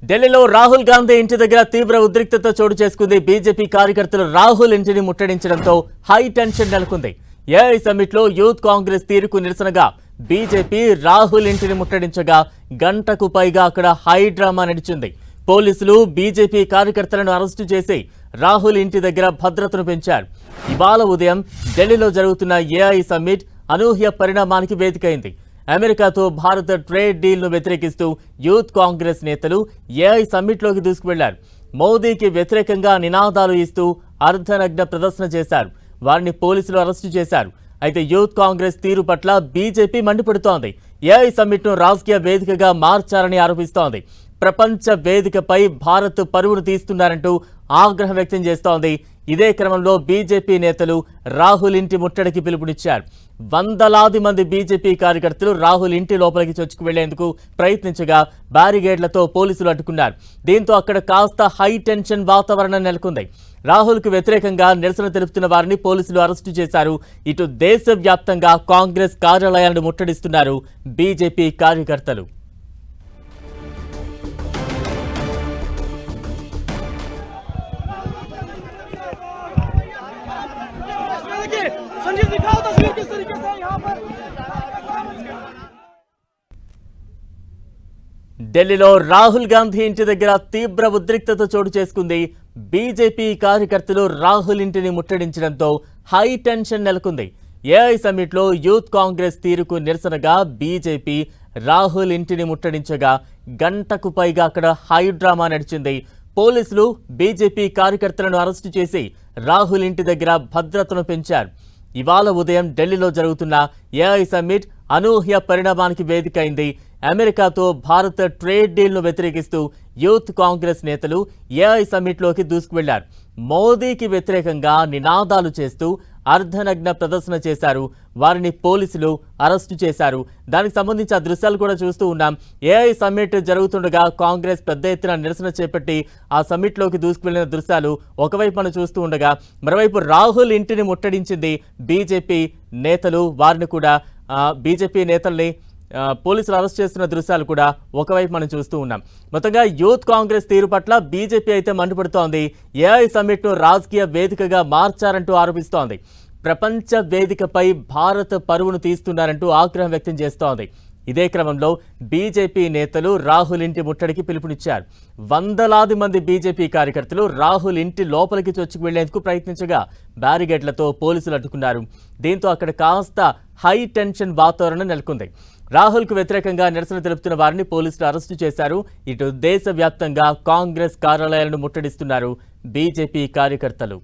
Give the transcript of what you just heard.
ఢిల్లీలో రాహుల్ గాంధీ ఇంటి దగ్గర తీవ్ర ఉద్రిక్తత చోటు చేసుకుంది. బీజేపీ కార్యకర్తలు రాహుల్ ఇంటిని ముట్టడించడంతో హై టెన్షన్ నెలకొంది. ఏఐ సమ్మిట్ లో యూత్ కాంగ్రెస్ తీరుకు నిరసనగా బీజేపీ రాహుల్ ఇంటిని ముట్టడించగా గంటకు పైగా అక్కడ హై డ్రామా నడిచింది. పోలీసులు బీజేపీ కార్యకర్తలను అరెస్టు చేసి రాహుల్ ఇంటి దగ్గర భద్రతను పెంచారు. ఇవాళ ఉదయం ఢిల్లీలో జరుగుతున్న ఏఐ సమ్మిట్ అనూహ్య పరిణామానికి వేదికైంది. అమెరికాతో భారత ట్రేడ్ డీల్ ను వ్యతిరేకిస్తూ యూత్ కాంగ్రెస్ నేతలు ఏఐ సమ్మిట్లోకి దూసుకువెళ్లారు. మోదీకి వ్యతిరేకంగా నినాదాలు ఇస్తూ అర్ధనగ్న ప్రదర్శన చేశారు. వారిని పోలీసులు అరెస్టు చేశారు. అయితే యూత్ కాంగ్రెస్ తీరు పట్ల బీజేపీ మండిపడుతోంది. ఏఐ సమ్మిట్ ను రాజకీయ వేదికగా మార్చారని ఆరోపిస్తోంది. ప్రపంచ వేదికపై భారత్ పరువును తీస్తున్నారంటూ ఆగ్రహం వ్యక్తం చేస్తోంది. ఇదే క్రమంలో బీజేపీ నేతలు రాహుల్ ఇంటి ముట్టడికి పిలుపునిచ్చారు. వందలాది మంది బీజేపీ కార్యకర్తలు రాహుల్ ఇంటి లోపలికి చొచ్చుకు వెళ్లేందుకు ప్రయత్నించగా బ్యారిగేడ్లతో పోలీసులు అడ్డుకున్నారు. దీంతో అక్కడ కాస్త హై టెన్షన్ వాతావరణం నెలకొంది. రాహుల్ కు వ్యతిరేకంగా నిరసన తెలుపుతున్న వారిని పోలీసులు అరెస్టు చేశారు. ఇటు దేశవ్యాప్తంగా కాంగ్రెస్ కార్యాలయాలను ముట్టడిస్తున్నారు బీజేపీ కార్యకర్తలు. ఢిల్లీలో రాహుల్ గాంధీ ఇంటి దగ్గర తీవ్ర ఉద్రిక్తత చోటు చేసుకుంది. బీజేపీ కార్యకర్తలు రాహుల్ ఇంటిని ముట్టడించడంతో హై టెన్షన్ నెలకొంది. ఏఐ సమ్మిట్ లో యూత్ కాంగ్రెస్ తీరుకు నిరసనగా బీజేపీ రాహుల్ ఇంటిని ముట్టడించగా గంటకు పైగా అక్కడ హై డ్రామా నడిచింది. పోలీసులు బీజేపీ కార్యకర్తలను అరెస్టు చేసి రాహుల్ ఇంటి దగ్గర భద్రతను పెంచారు. ఇవాళ ఉదయం ఢిల్లీలో జరుగుతున్న ఏఐ సమ్మిట్ అనూహ్య పరిణామానికి వేదికైంది. అమెరికాతో భారత ట్రేడ్ డీల్ ను వ్యతిరేకిస్తూ యూత్ కాంగ్రెస్ నేతలు ఏఐ సమ్మిట్లోకి దూసుకువెళ్లారు. మోదీకి వ్యతిరేకంగా నినాదాలు చేస్తూ అర్ధనగ్న ప్రదర్శన చేశారు. వారిని పోలీసులు అరెస్టు చేశారు. దానికి సంబంధించి ఆ దృశ్యాలు కూడా చూస్తూ ఉన్నాం. ఏఐ సమ్మిట్ జరుగుతుండగా కాంగ్రెస్ పెద్ద ఎత్తున నిరసన చేపట్టి ఆ సమ్మిట్లోకి దూసుకువెళ్లిన దృశ్యాలు ఒకవైపు మనం చూస్తూ ఉండగా మరోవైపు రాహుల్ ఇంటిని ముట్టడించింది బీజేపీ నేతలు. వారిని కూడా బీజేపీ నేతల్ని పోలీసులు అరెస్ట్ చేస్తున్న దృశ్యాలు కూడా ఒకవైపు మనం చూస్తూ ఉన్నాం. మొత్తంగా యూత్ కాంగ్రెస్ తీరు పట్ల బీజేపీ అయితే మండిపడుతోంది. ఏఐ సమ్మిట్ ను రాజకీయ వేదికగా మార్చారంటూ ఆరోపిస్తోంది. ప్రపంచ వేదికపై భారత్ పరువును తీస్తున్నారంటూ ఆగ్రహం వ్యక్తం చేస్తోంది. ఇదే క్రమంలో బీజేపీ నేతలు రాహుల్ ఇంటి ముట్టడికి పిలుపునిచ్చారు. వందలాది మంది బీజేపీ కార్యకర్తలు రాహుల్ ఇంటి లోపలికి చొచ్చుకు వెళ్లేందుకు ప్రయత్నించగా బ్యారిగేడ్లతో పోలీసులు అడ్డుకున్నారు. దీంతో అక్కడ కాస్త హై టెన్షన్ వాతావరణం నెలకొంది. రాహుల్ కు వ్యతిరేకంగా నిరసన తెలుపుతున్న వారిని పోలీసులు అరెస్టు చేశారు. ఇటు దేశవ్యాప్తంగా కాంగ్రెస్ కార్యాలయాలను ముట్టడిస్తున్నారు బీజేపీ కార్యకర్తలు.